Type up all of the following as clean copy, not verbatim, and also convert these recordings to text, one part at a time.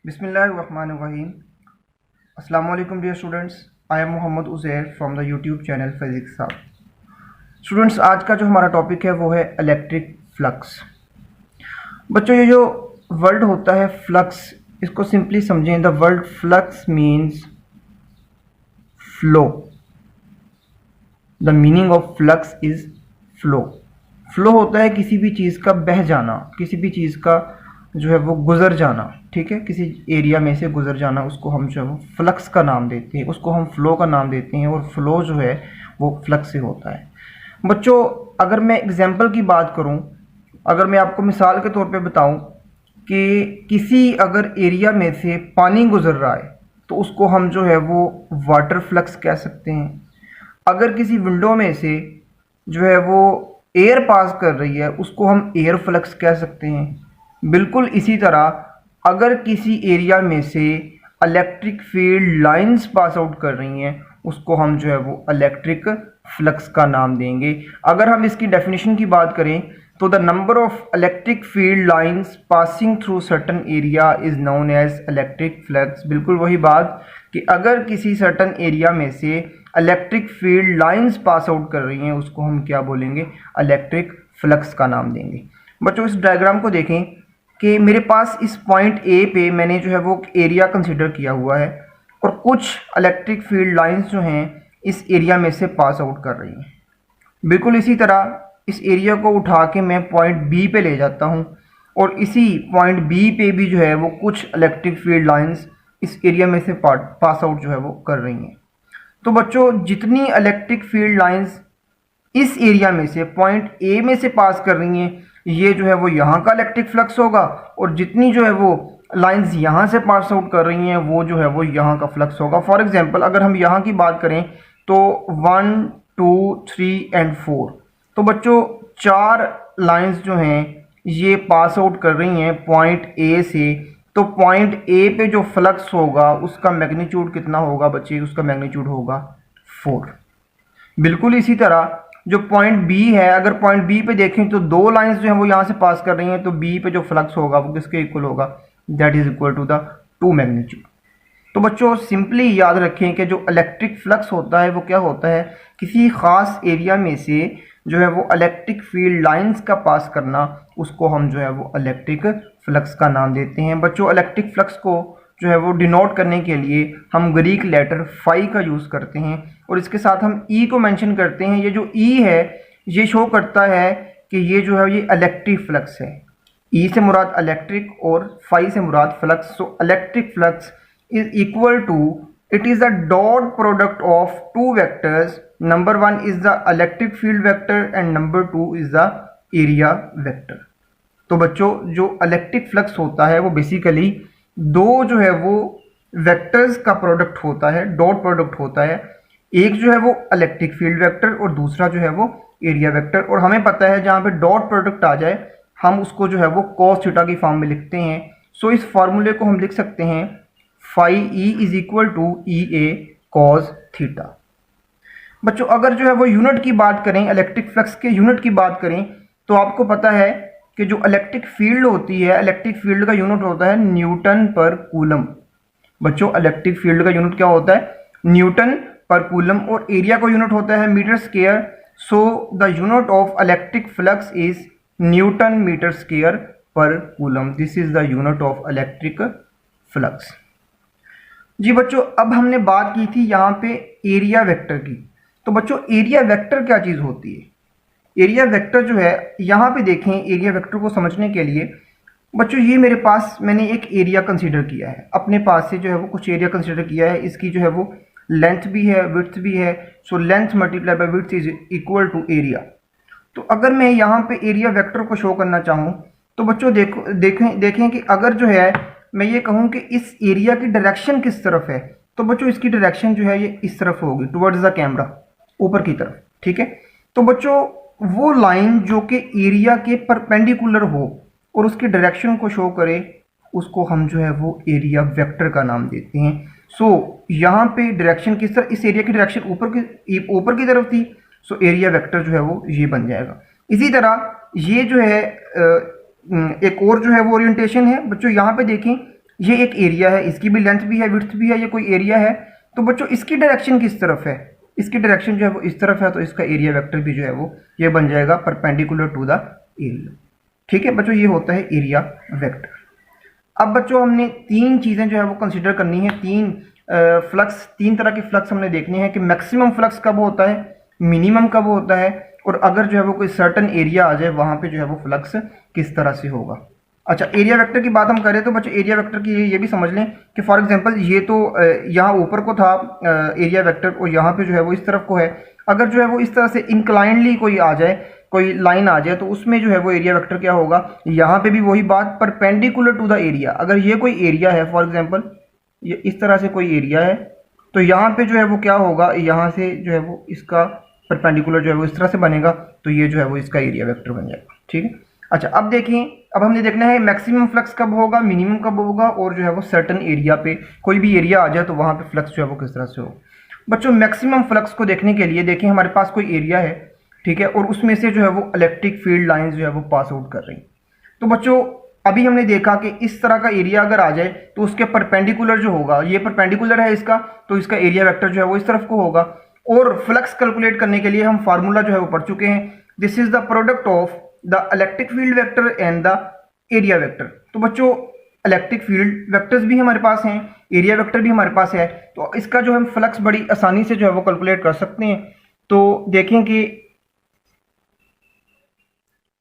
बिस्मिल्लाहिर्रहमानिर्रहीम। अस्सलाम वालेकुम dear students, I am Mohammad Uzair from the YouTube channel physics hub. Students, आज का जो हमारा टॉपिक है वो है इलेक्ट्रिक फ्लक्स। बच्चों, ये जो वर्ड होता है फ्लक्स, इसको सिंपली समझें। The word flux means flow. The meaning of flux is flow. Flow होता है किसी भी चीज़ का बह जाना, किसी भी चीज़ का जो है वो गुजर जाना। ठीक है, किसी एरिया में से गुजर जाना, उसको हम जो है वो फ्लक्स का नाम देते हैं, उसको हम फ्लो का नाम देते हैं। और फ्लो जो है वो फ्लक्स से होता है। बच्चों, अगर मैं एग्जांपल की बात करूं, अगर मैं आपको मिसाल के तौर पे बताऊं कि किसी अगर एरिया में से पानी गुजर रहा है तो उसको हम जो है वो वाटर फ्लक्स कह सकते हैं। अगर किसी विंडो में से जो है वो एयर पास कर रही है उसको हम एयर फ्लक्स कह सकते हैं। बिल्कुल इसी तरह अगर किसी एरिया में से electric field lines pass out कर रही हैं उसको हम जो है वो इलेक्ट्रिक फ्लक्स का नाम देंगे। अगर हम इसकी डेफिनेशन की बात करें तो the number of electric field lines passing through certain area is known as electric flux. बिल्कुल वही बात कि अगर किसी सर्टन एरिया में से electric field lines pass out कर रही हैं उसको हम क्या बोलेंगे, इलेक्ट्रिक फ्लक्स का नाम देंगे। बच्चों, इस डायग्राम को देखें कि मेरे पास इस पॉइंट ए पे मैंने जो है वो एरिया कंसीडर किया हुआ है और कुछ इलेक्ट्रिक फील्ड लाइंस जो हैं इस एरिया में से पास आउट कर रही हैं। बिल्कुल इसी तरह इस एरिया को उठा के मैं पॉइंट बी पे ले जाता हूं और इसी पॉइंट बी पे भी जो है वो कुछ इलेक्ट्रिक फील्ड लाइंस इस एरिया में से पास आउट जो है वो कर रही हैं। तो बच्चों, जितनी इलेक्ट्रिक फील्ड लाइंस इस एरिया में से पॉइंट ए में से पास कर रही हैं ये जो है वो यहाँ का इलेक्ट्रिक फ्लक्स होगा, और जितनी जो है वो लाइंस यहाँ से पास आउट कर रही हैं वो जो है वो यहाँ का फ्लक्स होगा। फॉर एग्जांपल अगर हम यहाँ की बात करें तो 1, 2, 3 एंड 4, तो बच्चों 4 लाइंस जो हैं ये पास आउट कर रही हैं पॉइंट ए से। तो पॉइंट ए पे जो फ्लक्स होगा उसका मैग्नीट्यूड कितना होगा बच्चे, उसका मैग्नीट्यूड होगा 4। बिल्कुल इसी तरह जो पॉइंट बी है, अगर पॉइंट बी पे देखें तो 2 लाइंस जो है वो यहाँ से पास कर रही हैं, तो बी पे जो फ्लक्स होगा वो किसके इक्वल होगा, that is equal to the 2 magnitude. तो बच्चों, सिंपली याद रखें कि जो इलेक्ट्रिक फ्लक्स होता है वो क्या होता है, किसी खास एरिया में से जो है वो इलेक्ट्रिक फील्ड लाइंस का पास करना, उसको हम जो है वो इलेक्ट्रिक फ्लक्स का नाम देते हैं। बच्चों, इलेक्ट्रिक फ्लक्स को जो है वो डिनोट करने के लिए हम ग्रीक लेटर फाई का यूज़ करते हैं और इसके साथ हम ई को मेंशन करते हैं। ये जो ई है ये शो करता है कि ये जो है ये इलेक्ट्रिक फ्लक्स है। ई से मुराद इलेक्ट्रिक और फाई से मुराद flux. So electric flux is equal to, it is the dot product of 2 vectors. Number 1 is the electric field vector and number 2 is the area vector. तो बच्चों, जो इलेक्ट्रिक फ्लक्स होता है वो बेसिकली 2 जो है वो वेक्टर्स का प्रोडक्ट होता है, डॉट प्रोडक्ट होता है। एक जो है वो इलेक्ट्रिक फील्ड वेक्टर और दूसरा जो है वो एरिया वेक्टर। और हमें पता है जहाँ पे डॉट प्रोडक्ट आ जाए हम उसको जो है वो कॉस थीटा की फॉर्म में लिखते हैं। सो इस फार्मूले को हम लिख सकते हैं phi E is equal to E A cos theta. बच्चों, अगर जो है वो यूनिट की बात करें, इलेक्ट्रिक फ्लक्स के यूनिट की बात करें, तो आपको पता है कि जो इलेक्ट्रिक फील्ड होती है, इलेक्ट्रिक फील्ड का यूनिट होता है न्यूटन पर कूलम। बच्चों, इलेक्ट्रिक फील्ड का यूनिट क्या होता है, न्यूटन पर कूलम, और एरिया का यूनिट होता है metre square. So the unit of electric flux is newton metre square per coulomb. This is the unit of electric flux. जी बच्चों, अब हमने बात की थी यहाँ पे एरिया वेक्टर की। तो बच्चों, एरिया वेक्टर क्या चीज़ होती है, एरिया वेक्टर जो है यहाँ पे देखें, एरिया वेक्टर को समझने के लिए बच्चों ये मेरे पास मैंने एक एरिया कंसीडर किया है, अपने पास से जो है वो कुछ एरिया कंसीडर किया है। इसकी जो है वो लेंथ भी है, विड्थ भी है। So length multiply by width is equal to area. तो अगर मैं यहाँ पे एरिया वेक्टर को शो करना चाहूँ तो बच्चों देखें कि अगर जो है मैं ये कहूँ कि इस एरिया की डायरेक्शन किस तरफ है, तो बच्चों इसकी डायरेक्शन जो है ये इस तरफ होगी, टुवर्ड्स द कैमरा, ऊपर की तरफ। ठीक है, तो बच्चों वो लाइन जो कि एरिया के परपेंडिकुलर हो और उसकी डायरेक्शन को शो करे उसको हम जो है वो एरिया वेक्टर का नाम देते हैं। सो यहाँ पे डायरेक्शन किस तरह, इस एरिया की डायरेक्शन ऊपर की तरफ थी, सो एरिया वेक्टर जो है वो ये बन जाएगा। इसी तरह ये जो है एक और जो है वो ओरिएंटेशन है। बच्चों यहाँ पे देखें ये एक एरिया है, इसकी भी लेंथ भी है, विड्थ भी है, ये कोई एरिया है। तो बच्चों इसकी डायरेक्शन किस तरफ है? इसकी डायरेक्शन जो है वो इस तरफ है, तो इसका एरिया वेक्टर भी जो है वो ये बन जाएगा परपेंडिकुलर टू द एरिया। ठीक है बच्चों, ये होता है एरिया वेक्टर। अब बच्चों हमने तीन चीज़ें जो है वो कंसिडर करनी है, फ्लक्स, तीन तरह के फ्लक्स हमने देखने हैं कि मैक्सिमम फ्लक्स कब होता है, मिनिमम कब होता है, और अगर जो है वो कोई सर्टन एरिया आ जाए वहाँ पे जो है वो फ्लक्स किस तरह से होगा। अच्छा, एरिया वेक्टर की बात हम करें तो बच्चों एरिया वेक्टर की ये भी समझ लें कि फॉर एग्जांपल ये तो यहाँ ऊपर को था एरिया वेक्टर, और यहाँ पे जो है वो इस तरफ को है। अगर जो है वो इस तरह से इंक्लाइनली कोई आ जाए, कोई लाइन आ जाए, तो उसमें जो है वो एरिया वेक्टर क्या होगा, यहाँ पे भी वही बात, परपेंडिकुलर टू द एरिया। अगर ये कोई एरिया है, फॉर एग्जांपल ये इस तरह से कोई एरिया है, तो यहाँ पे जो है वो क्या होगा, यहाँ से जो है वो इसका परपेंडिकुलर जो है वो इस तरह से बनेगा, तो ये जो है वो इसका एरिया वेक्टर बन जाएगा। ठीक है। अच्छा, अब देखिए, अब हमने देखना है मैक्सिमम फ्लक्स कब होगा, मिनिमम कब होगा, और जो है वो सर्टन एरिया पे कोई भी एरिया आ जाए तो वहाँ पे फ्लक्स जो है वो किस तरह से हो। बच्चों मैक्सिमम फ्लक्स को देखने के लिए देखिए हमारे पास कोई एरिया है, ठीक है, और उसमें से जो है वो इलेक्ट्रिक फील्ड लाइंस जो है वो पास आउट कर रही। तो बच्चों अभी हमने देखा कि इस तरह का एरिया अगर आ जाए तो उसके परपेंडिकुलर जो होगा, ये परपेंडिकुलर है इसका, तो इसका एरिया वेक्टर जो है वो इस तरफ को होगा। और फ्लक्स कैलकुलेट करने के लिए हम फार्मूला जो है वो पढ़ चुके हैं, this is the product of the electric field vector and the area vector. तो बच्चों इलेक्ट्रिक फील्ड वेक्टर्स भी हमारे पास हैं, एरिया वेक्टर भी हमारे पास है, तो इसका जो हम फ्लक्स बड़ी आसानी से जो है वो कैलकुलेट कर सकते हैं। तो देखें कि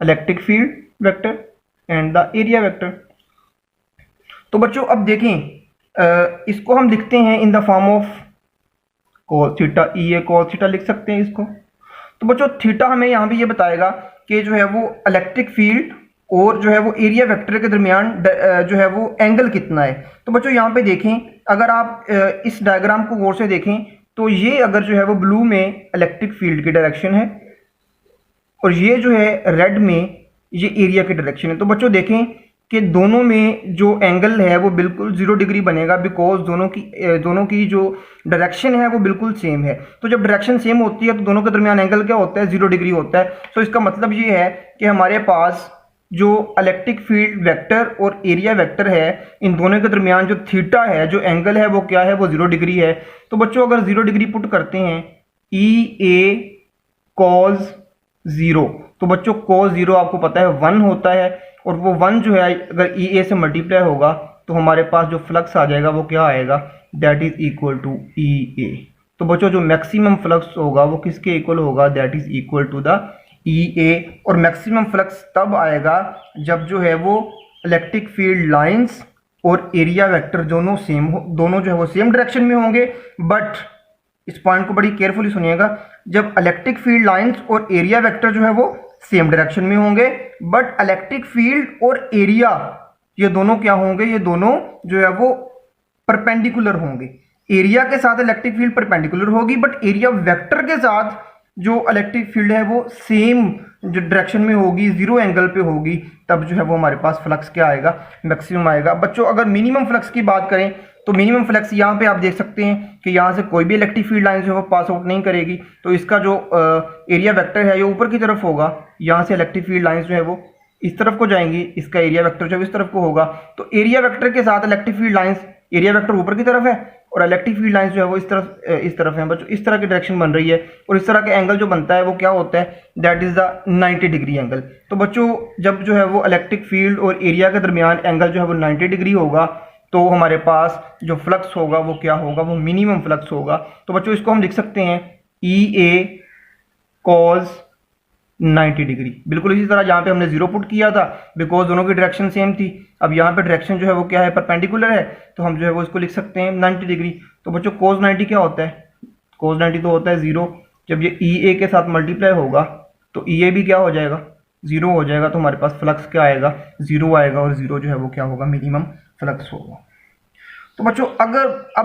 electric field vector and the area vector. तो बच्चों अब देखें, इसको हम लिखते हैं in the form of cos theta, E cos theta लिख सकते हैं इसको। तो बच्चों थीटा हमें यहाँ पे ये बताएगा कि जो है वो इलेक्ट्रिक फील्ड और जो है वो एरिया वेक्टर के दरमियान जो है वो एंगल कितना है। तो बच्चों यहाँ पे देखें, अगर आप इस डायग्राम को गौर से देखें तो ये अगर जो है वो ब्लू में इलेक्ट्रिक फील्ड की डायरेक्शन है, और ये जो है रेड में ये एरिया की डायरेक्शन है। तो बच्चों देखें कि दोनों में जो एंगल है वो बिल्कुल 0 डिग्री बनेगा, बिकॉज दोनों की जो डायरेक्शन है वो बिल्कुल सेम है। तो जब डायरेक्शन सेम होती है तो दोनों के दरमियान एंगल क्या होता है, 0 डिग्री होता है। तो इसका मतलब ये है कि हमारे पास जो इलेक्ट्रिक फील्ड वेक्टर और एरिया वेक्टर है, इन दोनों के दरमियान जो थीटा है, जो एंगल है वो क्या है, वो 0 डिग्री है। तो बच्चों अगर 0 डिग्री पुट करते हैं, ई ए cos 0, तो बच्चों cos 0 आपको पता है 1 होता है, और वो 1 जो है अगर ई ए से मल्टीप्लाई होगा तो हमारे पास जो फ्लक्स आ जाएगा वो क्या आएगा, that is equal to E ए। तो बच्चों जो मैक्सिमम फ्लक्स होगा वो किसके इक्वल होगा, that is equal to the E A. और मैक्सिमम फ्लक्स तब आएगा जब जो है वो इलेक्ट्रिक फील्ड लाइंस और एरिया वेक्टर दोनों सेम हो, दोनों जो है वो सेम डायरेक्शन में होंगे। बट इस पॉइंट को बड़ी केयरफुली सुनिएगा, जब इलेक्ट्रिक फील्ड लाइंस और एरिया वेक्टर जो है वो सेम डायरेक्शन में होंगे, बट इलेक्ट्रिक फील्ड और एरिया ये दोनों क्या होंगे, ये दोनों जो है वो परपेंडिकुलर होंगे। एरिया के साथ इलेक्ट्रिक फील्ड परपेंडिकुलर होगी, बट एरिया वेक्टर के साथ जो इलेक्ट्रिक फील्ड है वो सेम जो डायरेक्शन में होगी, 0 एंगल पे होगी। तब जो है वो हमारे पास फ्लक्स क्या आएगा, मैक्सिमम आएगा। बच्चों अगर मिनिमम फ्लक्स की बात करें तो मिनिमम फ्लक्स यहाँ पे आप देख सकते हैं कि यहाँ से कोई भी इलेक्ट्रिक फील्ड लाइन जो है वो पास आउट नहीं करेगी, तो इसका जो एरिया वेक्टर है ये ऊपर की तरफ होगा। यहाँ से इलेक्ट्रिक फील्ड लाइंस जो है वो इस तरफ को जाएंगी, इसका एरिया वेक्टर जो है इस तरफ को होगा। तो एरिया वेक्टर के साथ electric field lines, area vector ऊपर की तरफ है और इलेक्ट्रिक फील्ड लाइंस जो है वो इस तरफ है। बच्चों इस तरह की डायरेक्शन बन रही है, और इस तरह का एंगल जो बनता है वो क्या होता है, that is the 90 degree angle. तो बच्चों जब जो है वो इलेक्ट्रिक फील्ड और एरिया के दरमियान एंगल जो है वो 90 डिग्री होगा, तो हमारे पास जो फ्लक्स होगा वो क्या होगा, वो मिनिमम फ्लक्स होगा। तो बच्चों इसको हम लिख सकते हैं ई ए cos 90 डिग्री। बिल्कुल इसी तरह जहाँ पे हमने 0 पुट किया था, बिकॉज दोनों की डायरेक्शन सेम थी। अब यहाँ पे डायरेक्शन जो है वो क्या है, परपेंडिकुलर है, तो हम जो है वो इसको लिख सकते हैं 90 डिग्री। तो बच्चों cos 90 क्या होता है, cos 90 तो होता है 0। जब ये ई ए के साथ मल्टीप्लाई होगा तो ई ए भी क्या हो जाएगा, 0 हो जाएगा। तो हमारे पास फ्लक्स क्या आएगा, 0 आएगा, और 0 जो है वो क्या होगा, मिनिमम फ्लक्स होगा। तो बच्चों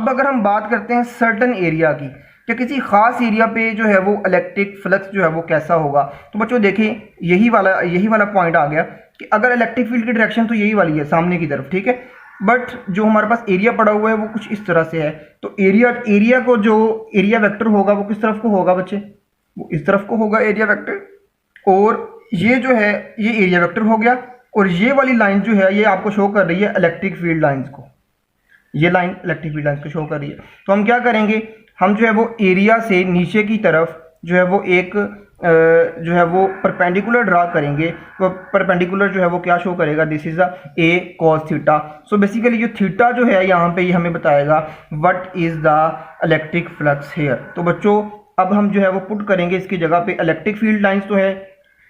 अगर हम बात करते हैं सर्टन एरिया की, या किसी खास एरिया पे जो है वो इलेक्ट्रिक फ्लक्स जो है वो कैसा होगा, तो बच्चों देखिए यही वाला पॉइंट आ गया कि अगर इलेक्ट्रिक फील्ड की डायरेक्शन तो यही वाली है, सामने की तरफ, ठीक है, बट जो हमारे पास एरिया पड़ा हुआ है वो कुछ इस तरह से है। तो एरिया को जो एरिया वेक्टर होगा वो किस तरफ को होगा बच्चे, वो इस तरफ को होगा एरिया वेक्टर। और ये जो है ये एरिया वेक्टर हो गया, और ये वाली लाइन जो है ये आपको शो कर रही है इलेक्ट्रिक फील्ड लाइंस को। ये लाइन इलेक्ट्रिक फील्ड लाइन को शो कर रही है। तो हम क्या करेंगे, हम जो है वो एरिया से नीचे की तरफ जो है वो एक जो है वो परपेंडिकुलर ड्रा करेंगे। वो परपेंडिकुलर जो है वो क्या शो करेगा, this is a cos theta. So basically जो थीटा जो है यहाँ पे ये हमें बताएगा what is the electric flux here. तो बच्चों अब हम जो है वो पुट करेंगे इसकी जगह पे इलेक्ट्रिक फील्ड लाइंस तो है,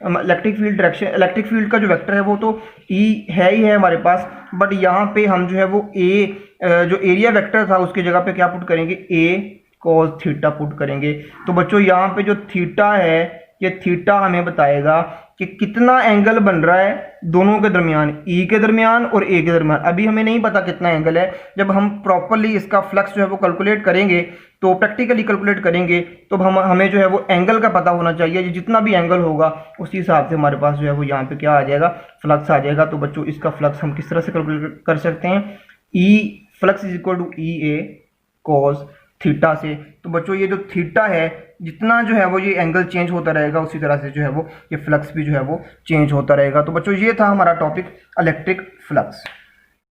electric field direction, electric field का जो वेक्टर है वो तो ई है ही है हमारे पास, बट यहाँ पे हम जो है वो ए जो एरिया वेक्टर था उसकी जगह पे क्या पुट करेंगे, ए कॉस थीटा पुट करेंगे। तो बच्चों यहाँ पे जो थीटा है ये थीटा हमें बताएगा कि कितना एंगल बन रहा है दोनों के दरमियान, ई के दरमियान और ए के दरमियान। अभी हमें नहीं पता कितना एंगल है, जब हम प्रॉपरली इसका फ्लक्स जो है वो कैलकुलेट करेंगे तो प्रैक्टिकली कैलकुलेट करेंगे तो हमें जो है वो एंगल का पता होना चाहिए। जितना भी एंगल होगा उसी हिसाब से हमारे पास जो है वो यहाँ पे क्या आ जाएगा, फ्लक्स आ जाएगा। तो बच्चों इसका फ्लक्स हम किस तरह से कैलकुलेट कर सकते हैं, E flux is equal to E A cos theta से। तो बच्चों ये जो थीटा है जितना जो है वो ये एंगल चेंज होता रहेगा उसी तरह से जो है वो ये फ्लक्स भी जो है वो चेंज होता रहेगा। तो बच्चों ये था हमारा टॉपिक इलेक्ट्रिक फ्लक्स।